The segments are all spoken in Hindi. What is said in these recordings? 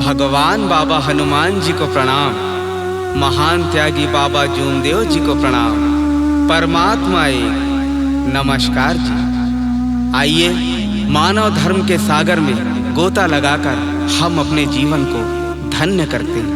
भगवान बाबा हनुमान जी को प्रणाम, महान त्यागी बाबा जूमदेव जी को प्रणाम, परमात्मा एक नमस्कार जी। आइए मानव धर्म के सागर में गोता लगाकर हम अपने जीवन को धन्य करते हैं।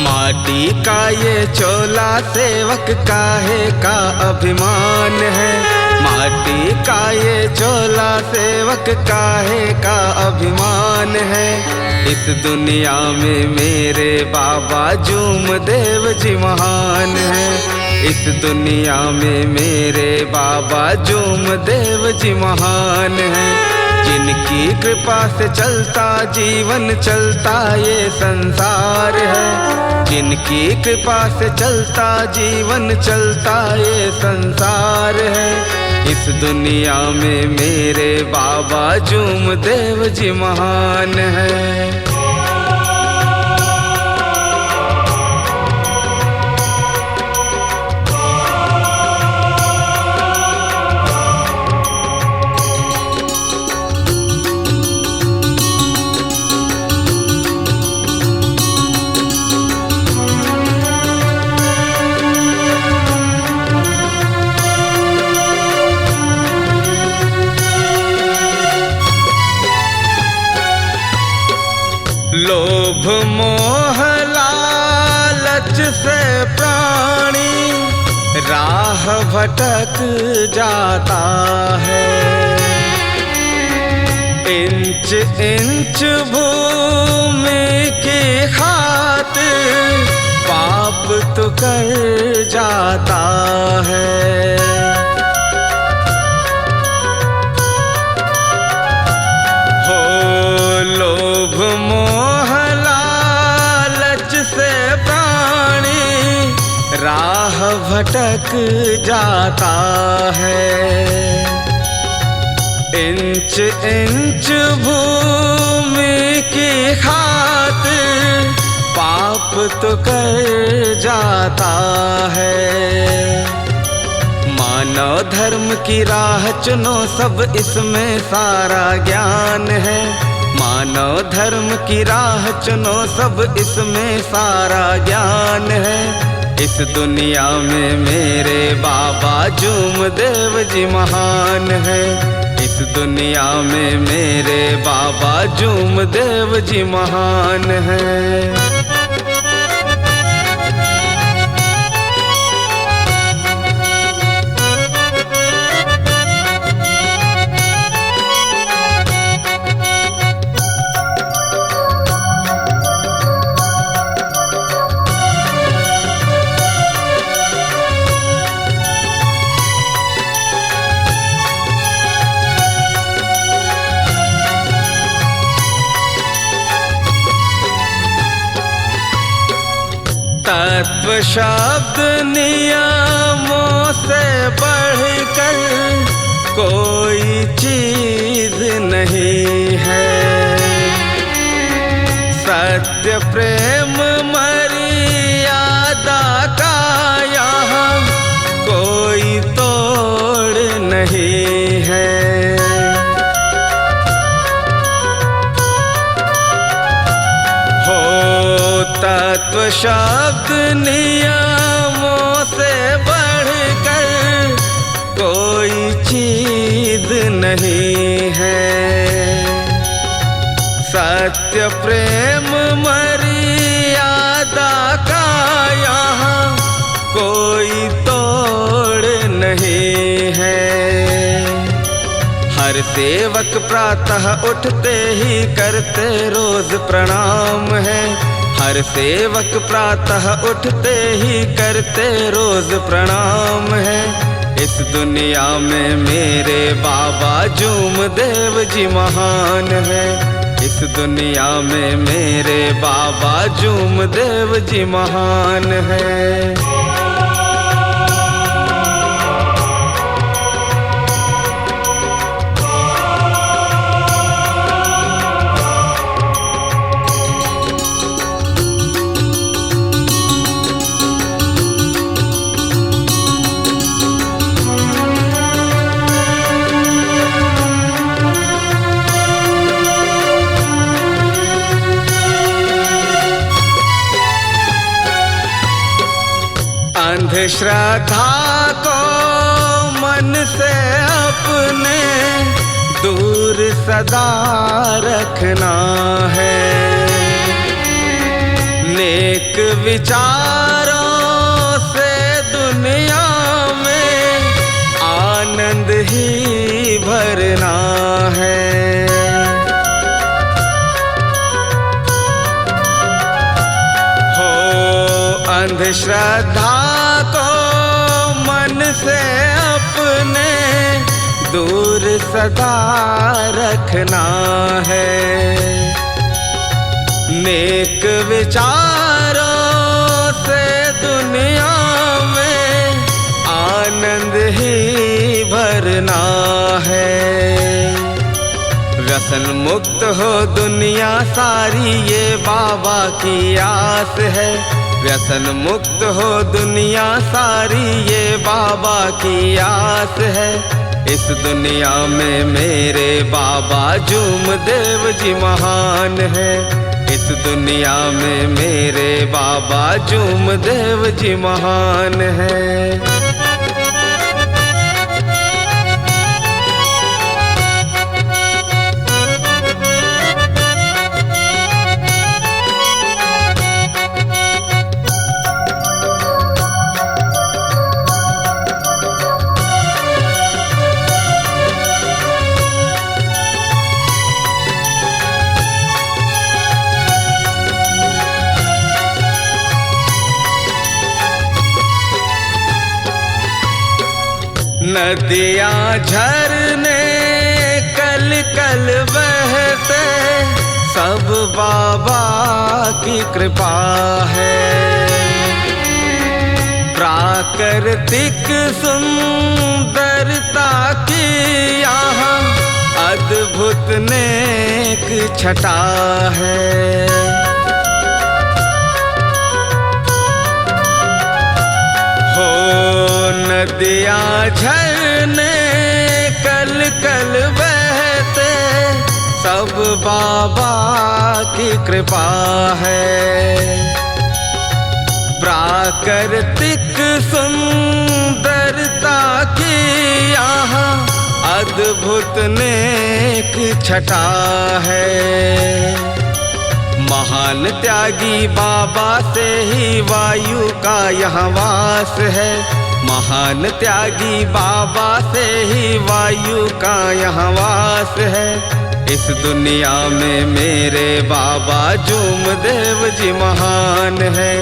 माटी का ये चोला सेवक काहे का अभिमान है। माटी का ये चोला सेवक काहे का अभिमान है। इस दुनिया में मेरे बाबा जूमदेव जी महान है। इस दुनिया में मेरे बाबा जूमदेव जी महान है। जिनकी कृपा से चलता जीवन चलता ये संसार है। जिनकी कृपा से चलता जीवन चलता ये संसार है। इस दुनिया में मेरे बाबा जूमदेव जी महान है। लोभ मोह लालच से प्राणी राह भटक जाता है। इंच इंच भूमि की खातिर पाप तो कर जाता है। लोभ मोह लालच से प्राणी राह भटक जाता है। इंच इंच भूमि की खातिर पाप तो कर जाता है। मानव धर्म की राह चुनो सब इसमें सारा ज्ञान है। मानव धर्म की राह चुनो सब इसमें सारा ज्ञान है। इस दुनिया में मेरे बाबा जूमदेव जी महान है। इस दुनिया में मेरे बाबा जूमदेव जी महान है। तत्व शब्द नियमों से बढ़कर कोई चीज नहीं है। सत्य प्रेम मर्यादा का यहाँ कोई तोड़ नहीं है। तत्व शब्द नियमों से बढ़कर कोई चीज नहीं है। सत्य प्रेम मर्यादा का यहाँ कोई तोड़ नहीं है। हर सेवक प्रातः उठते ही करते रोज प्रणाम है। हर सेवक प्रातः उठते ही करते रोज प्रणाम है। इस दुनिया में मेरे बाबा जूम देव जी महान है। इस दुनिया में मेरे बाबा जूम देव जी महान है। अंधश्रद्धा को मन से अपने दूर सदा रखना है। नेक विचारों से दुनिया में आनंद ही भरना है। हो अंधश्रद्धा को मन से अपने दूर सदा रखना है। नेक विचारों से दुनिया में आनंद ही भरना है। व्यसन मुक्त हो दुनिया सारी ये बाबा की आस है। व्यसन मुक्त हो दुनिया सारी ये बाबा की आस है। इस दुनिया में मेरे बाबा जूम देव जी महान है। इस दुनिया में मेरे बाबा जूम देव जी महान है। नदियाँ झरने कल कल बहते सब बाबा की कृपा है। प्राकृतिक सुंदरता की यहाँ अद्भुत नेक छटा है। नदियाँ झरने कल कल बहते सब बाबा की कृपा है। प्राकृतिक सुंदरता की यहाँ अद्भुत नेक छटा है। महान त्यागी बाबा से ही वायु का यहाँ वास है। महान त्यागी बाबा से ही वायु का यहाँ वास है। इस दुनिया में मेरे बाबा जूम देव जी महान है।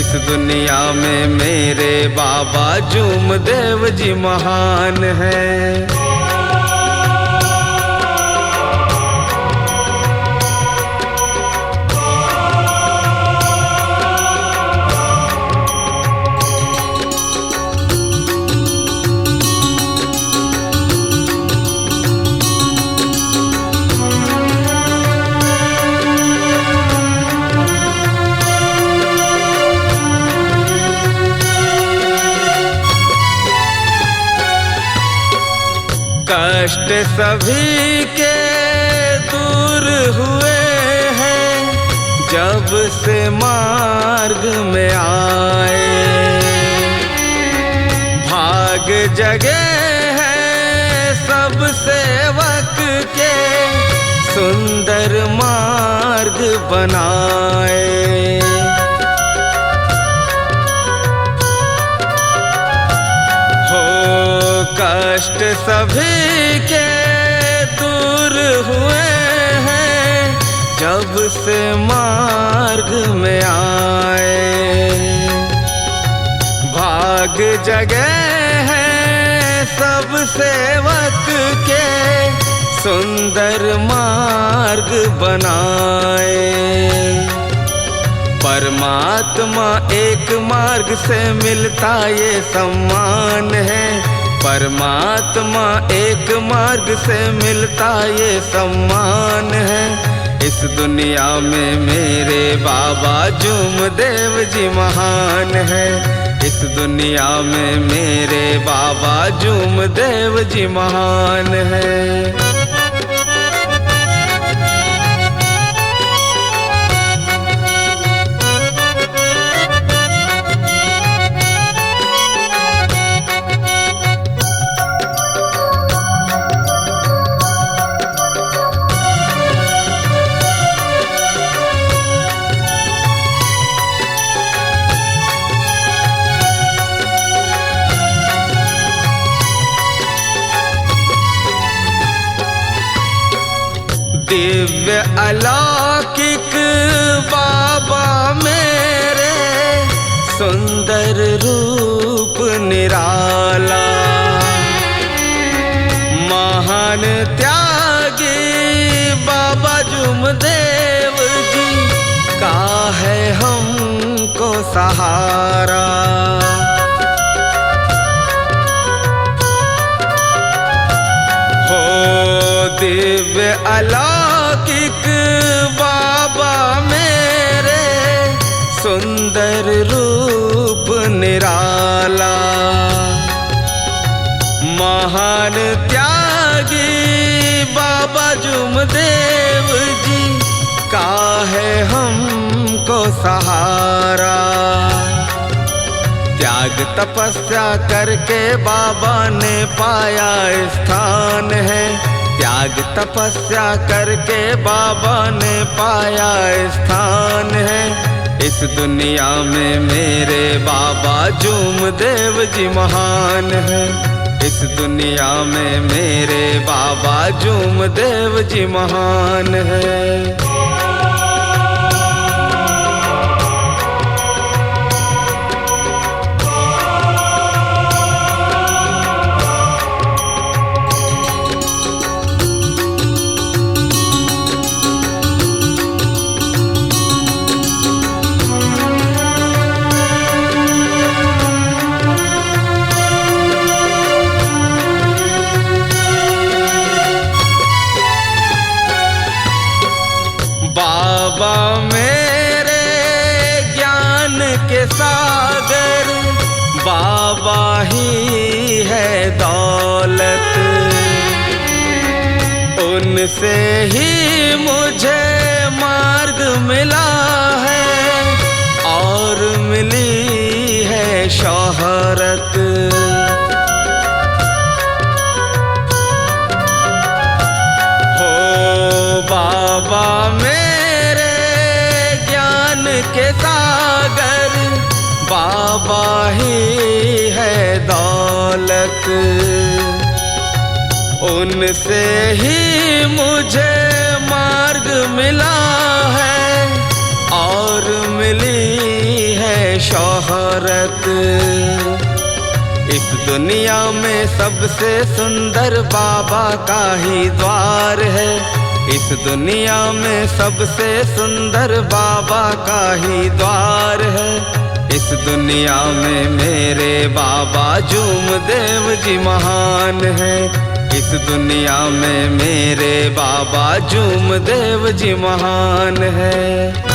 इस दुनिया में मेरे बाबा जूम देव जी महान है। कष्ट सभी के दूर हुए हैं जब से मार्ग में आए। भाग जगे हैं सब सेवक के सुंदर मार्ग बनाए। कष्ट सभी के दूर हुए हैं जब से मार्ग में आए, भाग जगे हैं सब सेवक के सुंदर मार्ग बनाए। परमात्मा एक मार्ग से मिलता ये सम्मान है, परमात्मा एक मार्ग से मिलता ये सम्मान है। इस दुनिया में मेरे बाबा जूमदेव जी महान है, इस दुनिया में मेरे बाबा जूमदेव जी महान है। दिव्य अलौकिक बाबा मेरे, सुंदर रूप निराला, महान त्यागी बाबा जूमदेव जी का है हमको सहारा। दिव्य अलौकिक बाबा मेरे, सुंदर रूप निराला, महान त्यागी बाबा जूमदेव जी का है हमको सहारा। त्याग तपस्या करके बाबा ने पाया स्थान है, त्याग तपस्या करके बाबा ने पाया स्थान है। इस दुनिया में मेरे बाबा जूमदेव जी महान है, इस दुनिया में मेरे बाबा जूमदेव जी महान है। बाबा मेरे ज्ञान के सागर, बाबा ही है दौलत, उनसे ही मुझे मार्ग मिला है और मिली है शोहरत। बाबा मेरे ज्ञान के सागर, बाबा ही है दौलत, उनसे ही मुझे मार्ग मिला है और मिली है शोहरत। इस दुनिया में सबसे सुंदर बाबा का ही द्वार है, इस दुनिया में सबसे सुंदर बाबा का ही द्वार है। इस दुनिया में मेरे बाबा जूमदेव जी महान है, इस दुनिया में मेरे बाबा जूमदेव जी महान है।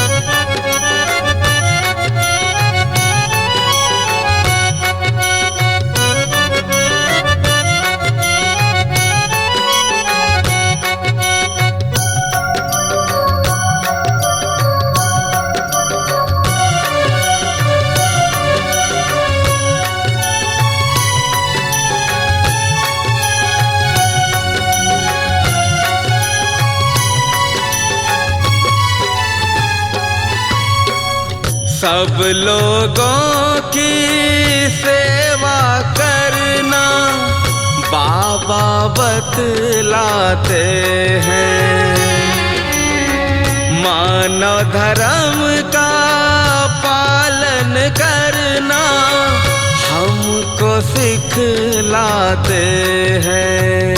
सब लोगों की सेवा करना बाबा बतलाते हैं, मानव धर्म का पालन करना हमको सिखलाते हैं।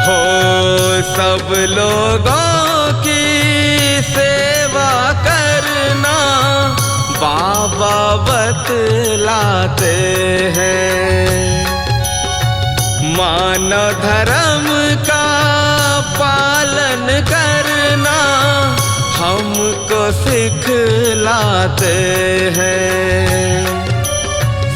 हो सब लोगों की सेवा करना बाबा बतलाते हैं। मानव धर्म का पालन करना हमको सिखलाते हैं।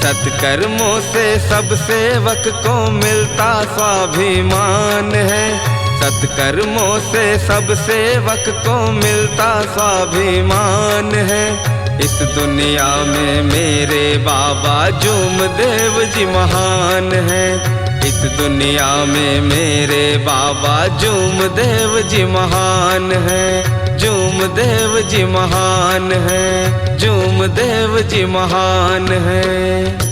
सत्कर्मों से सब सेवक को मिलता स्वाभिमान है। सत्कर्मों से सब सेवक को मिलता स्वाभिमान है। इस दुनिया में मेरे बाबा जूमदेव जी महान है। इस दुनिया में मेरे बाबा जूमदेव जी महान है। जूमदेव जी महान है। जूमदेव जी महान है।